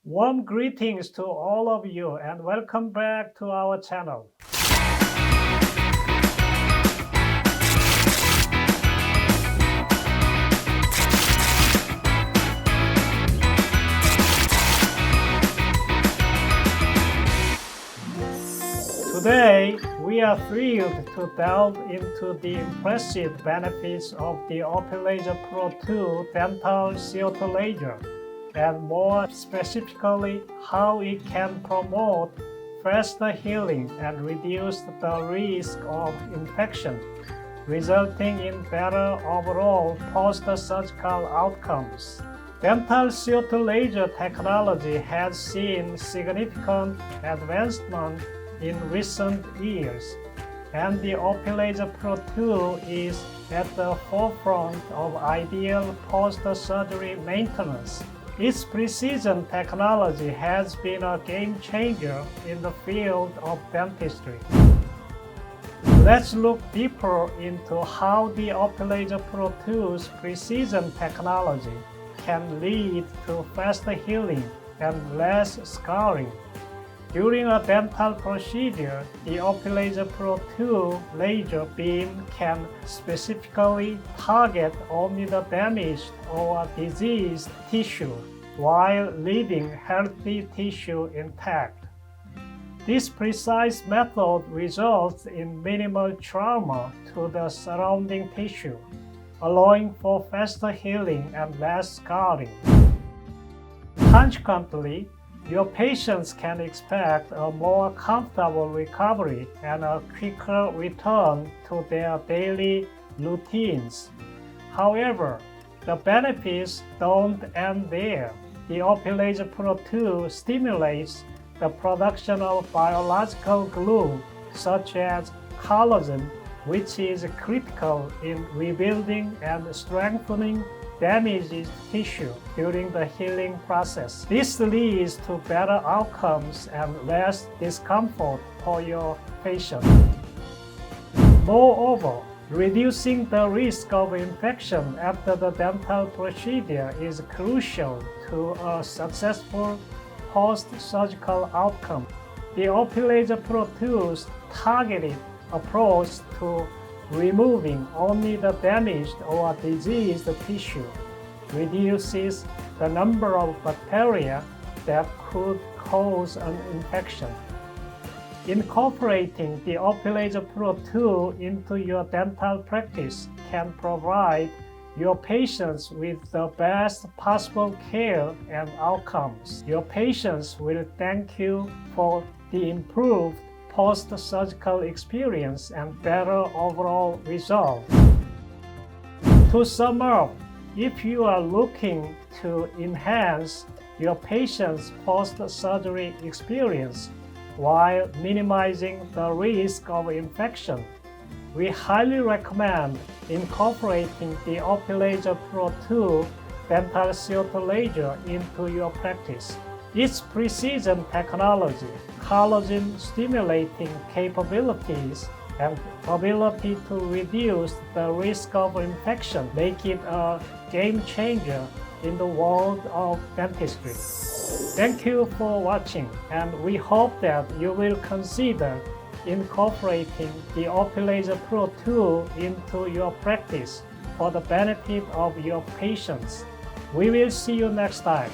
Warm greetings to all of you and welcome back to our channel. Today, we are thrilled to delve into the impressive benefits of the Opelaser PRO II dental CO2 laser, and more specifically, how it can promote faster healing and reduce the risk of infection, resulting in better overall post-surgical outcomes. Dental CO2 laser technology has seen significant advancement in recent years, and the Opelaser PRO II is at the forefront of ideal post-surgery maintenance. Its precision technology has been a game changer in the field of dentistry. Let's look deeper into how the Opelaser PRO II's precision technology can lead to faster healing and less scarring. During a dental procedure, the Opelaser PRO II laser beam can specifically target only the damaged or diseased tissue while leaving healthy tissue intact. This precise method results in minimal trauma to the surrounding tissue, allowing for faster healing and less scarring. Consequently, your patients can expect a more comfortable recovery and a quicker return to their daily routines. However, the benefits don't end there. The Opelaser PRO II stimulates the production of biological glue such as collagen, which is critical in rebuilding and strengthening damaged tissue during the healing process. This leads to better outcomes and less discomfort for your patient. Moreover, reducing the risk of infection after the dental procedure is crucial to a successful post-surgical outcome. The Opelaser PRO II's targeted approach to removing only the damaged or diseased tissue reduces the number of bacteria that could cause an infection. Incorporating the Opelaser PRO II into your dental practice can provide your patients with the best possible care and outcomes. Your patients will thank you for the improved post-surgical experience and better overall result. To sum up, if you are looking to enhance your patient's post-surgery experience while minimizing the risk of infection, we highly recommend incorporating the Opelaser PRO II dental CO2 laser into your practice. Its precision technology, collagen stimulating capabilities, and ability to reduce the risk of infection make it a game changer in the world of dentistry. Thank you for watching, and we hope that you will consider incorporating the Opelaser PRO II into your practice for the benefit of your patients. We will see you next time.